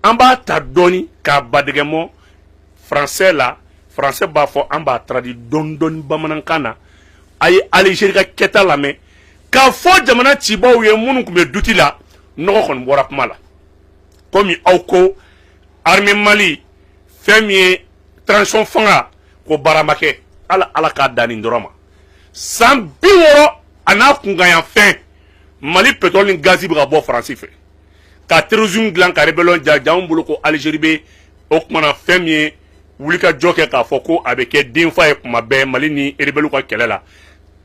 amba ta doni ka badegemo français la français ba fo amba tradi don bamanan ay Algérie ka keta la me ka fo jamana cibaw ye munu kumbe duti la no kon bora kuma la comme auko armée Mali femi transition fanga ko baramake ala ka dani ndoroma san biworo ana kunga ya fin Mali pétrole ni gazi bra bo français fait ka terrorisme glan ka rebellion jaam bulu ko Algérie be okmana femi wulika joke ka foko abeke dinfa e kuma be Mali ni rebellu ka kelela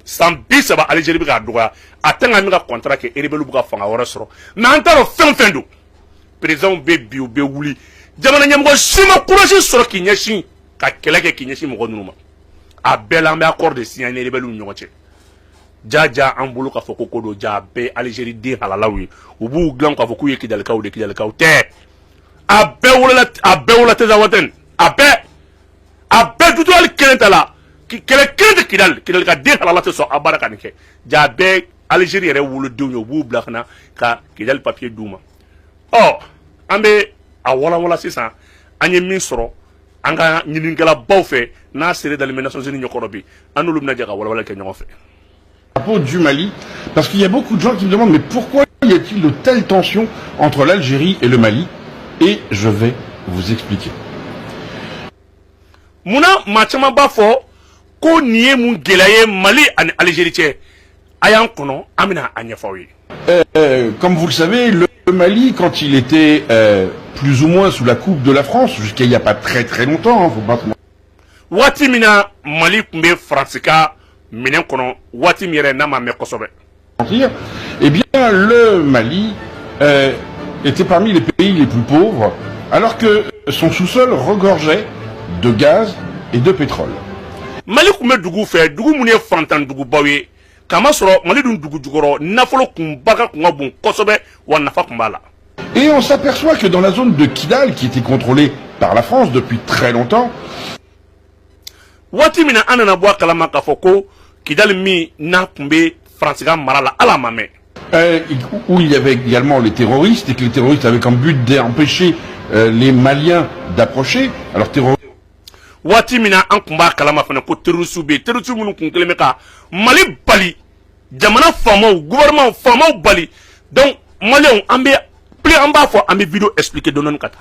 san bi saba Algérie be ka duga atanga mi ka contrat ke rebellu bu ka fanga wora soro na antaro fendu président be biu be wuli jamana nyamgo sima courage soro kinyeshi ka keleke kinyeshi mo gonuma a bela me accord de signer rebellu nyoche jaja an bulu ka foko kodo ja be Algérie de halalawi ubu glan ka foko yeki dalka ou de kidalka ou te a be wala te zawaten a be tutu al kelenta la ki kele kidal ka de halala te so abaraka nike ja be Algérie re wulu dunyo bu blakna ka kidal papier duma oh ambe a wala sisa anye min soro anga nyiningala bawfe na sere dans les Nations Unies nyokorobi anulu na jaga wala ke nyofe du Mali, parce qu'il y a beaucoup de gens qui me demandent mais pourquoi y a-t-il de telles tensions entre l'Algérie et le Mali? Et je vais vous expliquer. Mouna machama bafo ko niye mun gelaye Mali en Algérie ayan kono amina anyafawi. Comme vous le savez, le Mali, quand il était plus ou moins sous la coupe de la France, jusqu'à il n'y a pas très longtemps, faut pas. Watimina Mali kumbe Francika. Eh bien, le Mali était parmi les pays les plus pauvres, alors que son sous-sol regorgeait de gaz et de pétrole. Et on s'aperçoit que dans la zone de Kidal, qui était contrôlée par la France depuis très longtemps, où il y avait également les terroristes, et que les terroristes avaient comme but d'empêcher les Maliens d'approcher. Alors terroristes. Mali bali jamana famo gouvernement famo bali donc malien ambe plus en bas fois ambe vidéo expliquer donon kata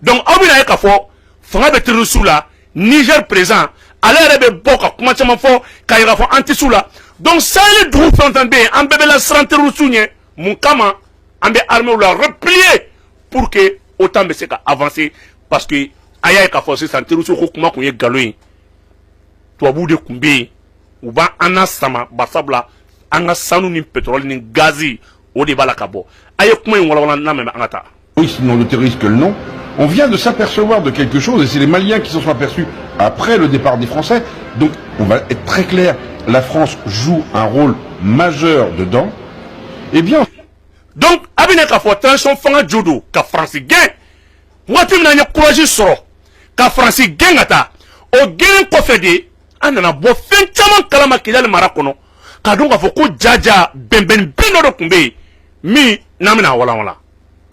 donc abina ka fo fanga be terroristes là Niger présent alors be boka kuma chama fo kayira fo anti sula donc ça les droits s'entendent en bébé la santé roussounye mon kama ambe armée ou la replier pour que autant be se ka avancer parce que aya ka fo santé roussou ko kuma ko ye galoyi to bu de kumbe ou ba ana sama basabla anga sanu ni pétrole ni gazi o de bala kabo aye kuma wala na me angata oui sinon le terroriste que le nom. On vient de s'apercevoir de quelque chose, et c'est les Maliens qui s'en sont aperçus après le départ des Français. Donc, on va être très clair, la France joue un rôle majeur dedans. Eh bien... Donc, abine ka fo tension fanga judo ka France gain. Wati na nya courage soro ka France gain ata. O gain ko fede anana bo fen chama kalama kidal marakono. Ka donc fo ko jaja bemben bino do kumbe mi namina wala.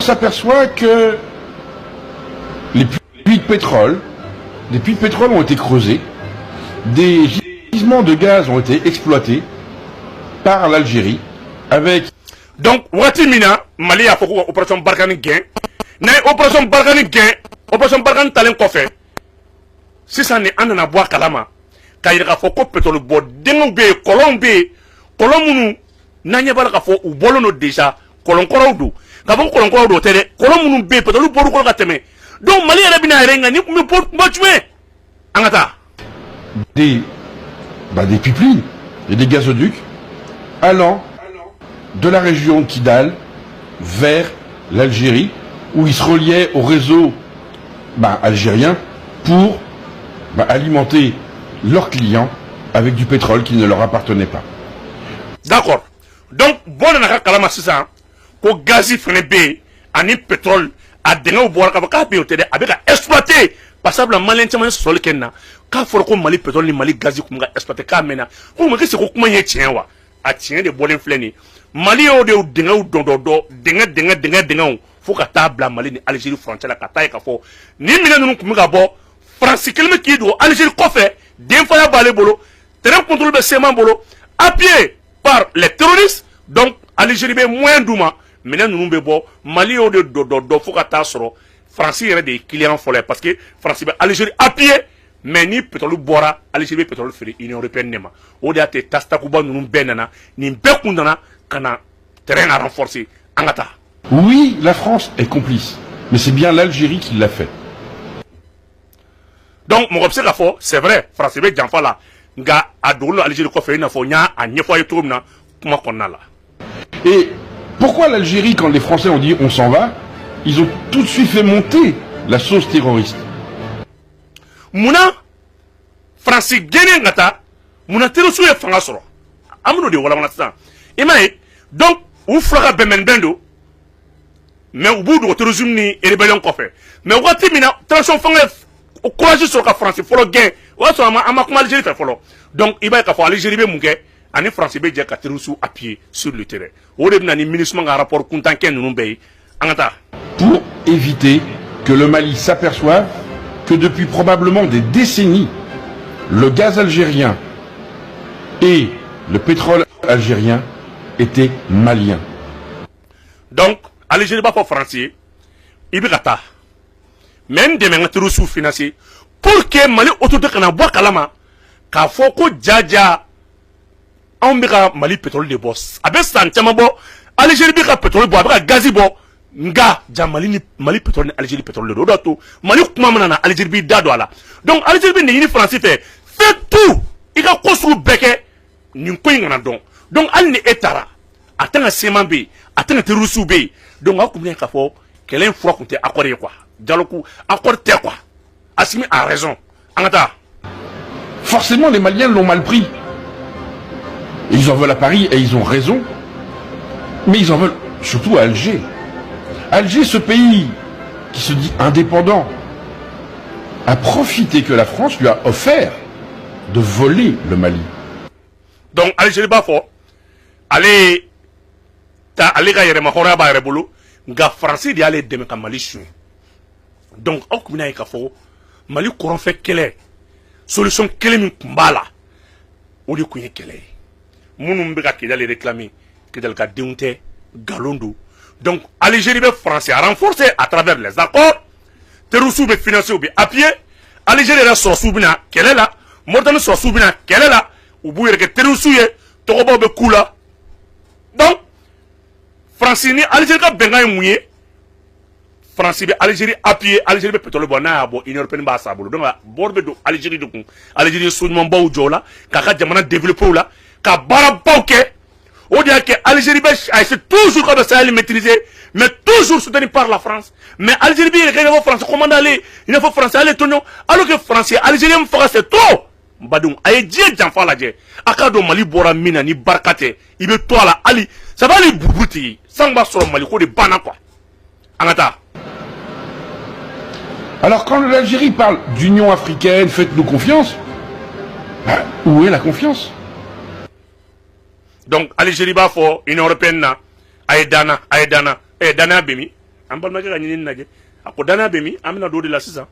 On s'aperçoit que les puits de pétrole ont été creusés, des gisements de gaz ont été exploités par l'Algérie avec... Donc, Watimina, Mali a fait opération Barkhane gain, opération Barkhane talent kofe. Si ça n'est en bois kalama, quand il a fait pétrole bo dengue Colombe, n'anya pas fait ou bolono déjà, Colombo, quand on Colombo tere, Colombo pétrole pour le kateme. Donc Mali a renga ni me porte angata des pipelines et des gazoducs allant de la région de Kidal vers l'Algérie où ils se reliaient au réseau algérien pour alimenter leurs clients avec du pétrole qui ne leur appartenait pas. D'accord. Donc bon na kalama sisa ko gazi fenebe ani pétrole a denga ou boire ka be otede avec exploiter passable malien tama sol kenna ka for ko Mali pétrole ni Mali gazi ko nga exploiter ka mena ko mo ke se ko kuma ye tien wa a tien de bolen fleni Mali o de denga ou denga faut ka taa bila Mali ni Algérie frontière la ka taa ye ka fɔ ni minɛn ninnu kun bɛ ka bɔ France kelen bɛ k'i dogo Algérie kɔfɛ denfaya b'ale bolo terrain contrôle bɛ CEMA bolo appuyé par les terroristes donc Algérie bɛ moyen d'u ma minɛn ninnu bɛ bɔ Mali y'o de dɔ fo ka taa sɔrɔ France yɛrɛ de ye client fɔlɔ ye parce que France bɛ Algérie appuyé mais ni pétrole bɔra Algérie bɛ pétrole feere Union européenne de ma o de y'a to tasitakuba ninnu bɛɛ nana nin bɛɛ kun nana ka na terrain à renforcer an ka taa. Oui, la France est complice, mais c'est bien l'Algérie qui l'a fait. Donc, mɔgɔ bɛ se k'a fɔ c'est vrai France bɛ janfa la nka a dogolen Algérie kɔfɛ i n'a fɔ n y'a ɲɛfɔ a ye cogo min na kuma kɔnɔna la. Et pourquoi l'Algérie, quand les Français ont dit on s'en va, ils ont tout de suite fait monter la sauce terroriste? Munna France gɛnnen ka taa munna terroriste ye fanga sɔrɔ an bɛn'o de walawala sisan i m'a ye donc u fila ka bɛnbɛnbɛn don mais u b'u dogo terrorisme ni rébellion kɔfɛ mais waati min na transition fanga ye courage sɔrɔ ka France fɔlɔ gɛn o y'a sɔrɔ an ma kuma Algérie fɛ fɔlɔ donc i b'a ye k'a fɔ Algérie bɛ mun kɛ ani France bɛ jɛ ka terroristes appuyer sur le terrain o de bɛ na ni MINUSMA ka rapport kuntankɛ ninnu bɛɛ ye an ka taa. Pour éviter que le Mali s'aperçoive que depuis probablement des décennies, le gaz algérien et le pétrole algérien étaient maliens. Donc, Algérie b'a fɔ France ye i bɛ ka taa mais n dɛmɛ n ka terroristes financer pour que Mali autorité kana bɔ a kalama k'a fɔ ko jaja anw bɛ ka Mali pétrole de bɔ a bɛ san caman bɔ Algérie bɛ ka pétrole bɔ a bɛ ka gazi bɔ nga ja Mali pétrole ni Algérie pétrole de do o de y'a to Mali kuma mana na Algérie b'i da don a la donc Algérie bɛ nin ɲini France fɛ fais tout i ka ko sugu bɛɛ kɛ nin ko in kana dɔn donc hali ni e taara a tɛ ka CEMA bɛ yen a tɛ ka terroristes bɛ yen donc aw kun bɛ k'a fɔ kɛlɛ in fura kun tɛ accord ye quoi dialogue accord tɛ quoi Assimi a raison an ka taa. Forcément, les Maliens l'ont mal pris. Ils en veulent à Paris et ils ont raison. Mais ils en veulent surtout à Alger. Alger, ce pays qui se dit indépendant, a profité que la France lui a offert de voler le Mali. Donc Algérie b'a fɔ ale ka yɛrɛma hɔrɔnya b'a yɛrɛ bolo nka France de y'ale dɛmɛ ka Mali suɲɛ donc aw kun bɛna ye k'a fɔ Mali kɔrɔnfɛ kɛlɛ solution kelen min tun b'a la o de tun ye kɛlɛ ye minnu bɛ ka Kidali réclamer Kidali ka denw tɛ nkalon don donc Algérie bɛ France a renforcer à travers les accords terroristes bɛ financer u bɛ appuyer Algérie yɛrɛ sɔrɔsiw bɛ na kɛlɛ la Mauritanie sɔrɔsiw bɛ na kɛlɛ la u b'u yɛrɛ kɛ terroristes ye tɔgɔbaw bɛ k'u la donc France ni Algérie ka bɛnkan ye mun ye France bɛ Algérie appuyer Algérie bɛ pétrole bɔ n'a y'a bɔ Union européenne b'a san a bolo donc bɔrɔ bɛ don Algérie de kun Algérie ye so ɲumanbaw jɔ o la k'a ka jamana développer o la ka baarabaw kɛ o de y'a kɛ Algérie bɛ a essaie toujours ka bɛ Sahel maîtriser mais toujours soutenu par la France mais Algérie bɛ yɛrɛ kɛ i n'a fɔ France commande ale i n'a fɔ France ale tɔɲɔ alors que France ye Algérien faga c'est trop n badenw a ye diɲɛ janfa lajɛ a k'a dɔn Mali bɔra min na ni barika tɛ i bɛ to a la hali ça va hali burubu tigi san b'a sɔrɔ Mali ko de banna quoi an ka taa. Alors quand l'Algérie parle d'Union africaine, faites-nous confiance, bah, où est la confiance? Donc Algérie b'a fɔ Union européenne na a ye dana danaya bɛ min an balimakɛ ka ɲinini lajɛ a ko danaya bɛ min an bɛna don o de la sisan.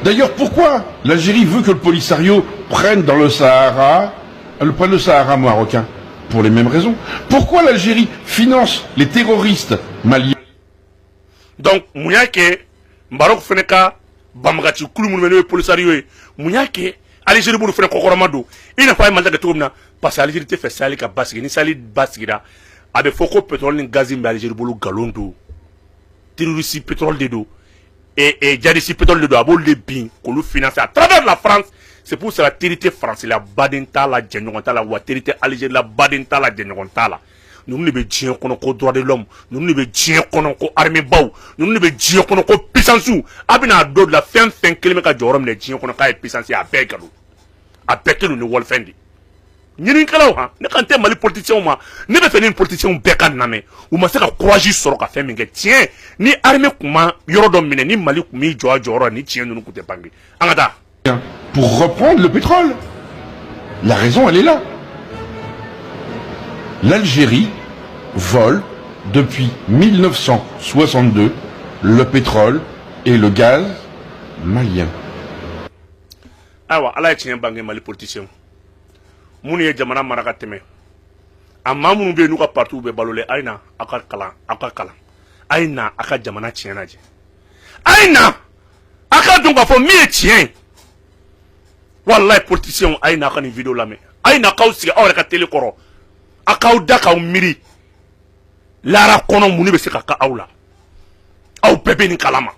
D'ailleurs, pourquoi l'Algérie veut que le Polisario prenne le Sahara marocain? Pour les mêmes raisons. Pourquoi l'Algérie finance les terroristes maliens? Donc mun y'a kɛ Maroc fana ka banbagaci kulu minnu bɛ n'o ye Polisario ye mun y'a kɛ Algérie b'olu fana kɔkɔrɔma don i n'a fɔ a ye Mali kɛ cogo min na parce que Algérie tɛ fɛ Sahel ka basigi ni Sahel basigira a bɛ fɔ ko pétrole ni gaz bɛ Algérie bolo nkalon don terroriste pétrole de don djihadiste pétrole de don a b'olu de bin k'olu financer à travers la France c'est pour cela territoire français la baden t'a la jɛɲɔgɔn t'a la wa territoire Algérie la baden t'a la jɛɲɔgɔn t'a la ninnu de bɛ diɲɛ kɔnɔ ko droit de l'homme ninnu de bɛ diɲɛ kɔnɔ ko armée baw ninnu de bɛ diɲɛ kɔnɔ ko puissance a bɛna a dɔ de la fɛn fɛn kelen bɛ ka jɔyɔrɔ minɛ diɲɛ kɔnɔ k'a ye puissance ye a bɛɛ ye nkalon a bɛɛ kɛlen ni wɔlifɛn de ɲininikɛlaw han ne kan tɛ Mali politiciens ma ne bɛ fɛ ni politiciens bɛɛ ka namɛ u ma se ka courage sɔrɔ ka fɛn min kɛ tiɲɛ ni armée kun ma yɔrɔ dɔ minɛ ni Mali kun m'i jɔ a jɔyɔrɔ ni tiɲɛ ninnu kun tɛ bange an ka taa. Pour reprendre le pétrole, la raison elle est là. L'Algérie vole depuis 1962 le pétrole et le gaz malien. Awa ala ye tiɲɛ bange Mali politicien minnu ye jamana mara ka tɛmɛ a maa minnu bɛ yen n'u ka parti bɛ balolen a ye na aw ka kalan a ye na aw ka jamana tiɲɛ lajɛ a ye na aw ka dɔn k'a fɔ min ye tiɲɛ ye walayi politicien a ye na aw ka nin video lamɛn a ye na k'aw sigi aw yɛrɛ ka télé kɔrɔ a k'aw da k'aw miiri lara kɔnɔ mun de bɛ se ka kɛ aw la aw bɛɛ bɛ nin kalama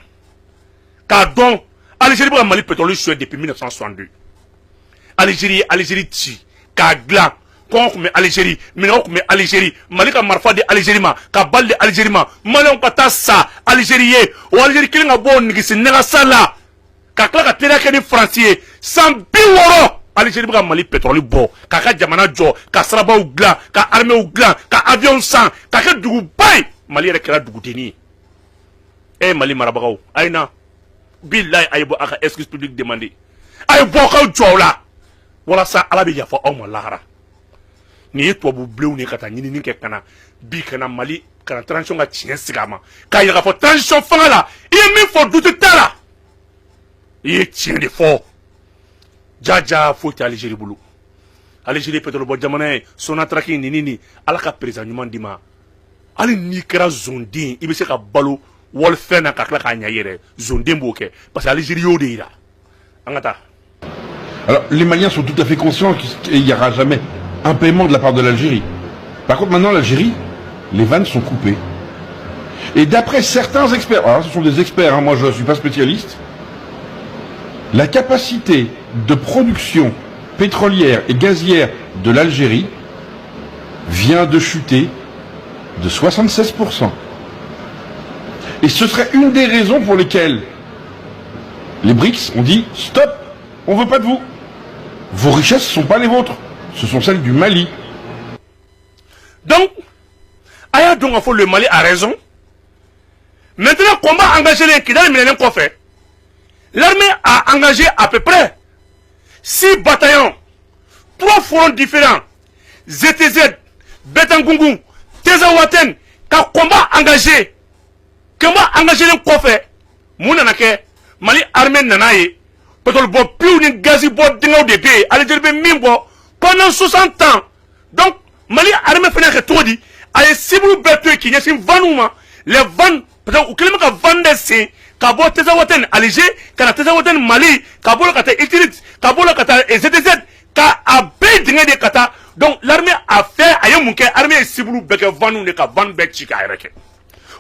k'a dɔn Algérie bɛ ka Mali pétrole suɲɛ depuis 1962 Algérie ci k'a dilan kɔngɔ tun bɛ Algérie minɛnw tun bɛ Algérie Mali ka marifa di Algérie ma ka bali di Algérie ma maliyɛnw ka taa sa Algérie ye o Algérie kelen ka bɔ o nigisi nɛgɛsa la ka tila ka teriya kɛ ni Faransi ye san 60 Algérie bɛ ka Mali pétrole bɔ k'a ka jamana jɔ ka sirabaw dilan ka armɛw dilan ka avion san ka kɛ duguba ye Mali yɛrɛ kɛra dugudenni ye Mali marabagaw a ye na billahi a ye bɔ a ka excuse publique demander a ye bɔ k'aw jɔ o la walasa ala bɛ yafa aw ma lahara nin ye tubabu bilenw de ka taa ɲinini kɛ ka na bi kana Mali kana transition ka tiɲɛ sigi a ma k'a yira k'a fɔ transition fanga la i ye min fɔ dute t'a la i ye tiɲɛ de fɔ jaja foyi tɛ Algérie bolo Algérie pétrole bɔ jamana ye Sonatrach nin ala ka président ɲuman d'i ma hali n'i kɛra zonden i bɛ se ka balo wɔlifɛn na ka tila k'a ɲɛ i yɛrɛ zonden b'o kɛ parce que Algérie y'o de yira an ka taa. Alors, les Maliens sont tout à fait conscients qu'il n'y aura jamais un paiement de la part de l'Algérie. Par contre, maintenant, l'Algérie, les vannes sont coupées. Et d'après certains experts, alors ce sont des experts, hein, moi je ne suis pas spécialiste, la capacité de production pétrolière et gazière de l'Algérie vient de chuter de 76%. Et ce serait une des raisons pour lesquelles les BRICS ont dit « Stop, on ne veut pas de vous. Vos richesses ne sont pas les vôtres, ce sont celles du Mali. » Donc, Aya Dongafo, le Mali a raison. Maintenant, combat engagé les Kidal Millennium Kofé. L'armée a engagé à peu près 6 bataillons, 3 fronts différents. ZTZ, Betangungun, Tezawaten, car combat engagé. Comment engager les Kofé? Mounanake, Mali armée nanaye, pétrole bo piou ni gazi bo dingo de pays, Algérie be mimbo pendant 60 ans. Donc, Mali armée fait que tout dit, aye sibou betu qui n'y a vanuma, les vannes, peut-être, ou quelqu'un qui vend des seins, Kabo Tezawaten Alger, Kana Tezawaten Mali, Kabo la Kata Itirit, Kabo la Kata ZTZ, Ka abe dingue de Kata. Donc, l'armée a fait, aye mouke, armée sibou beke vanou ne ka van bek chika ereke.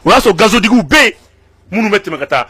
Voilà ce gazo digou be, mounou mette me Kata.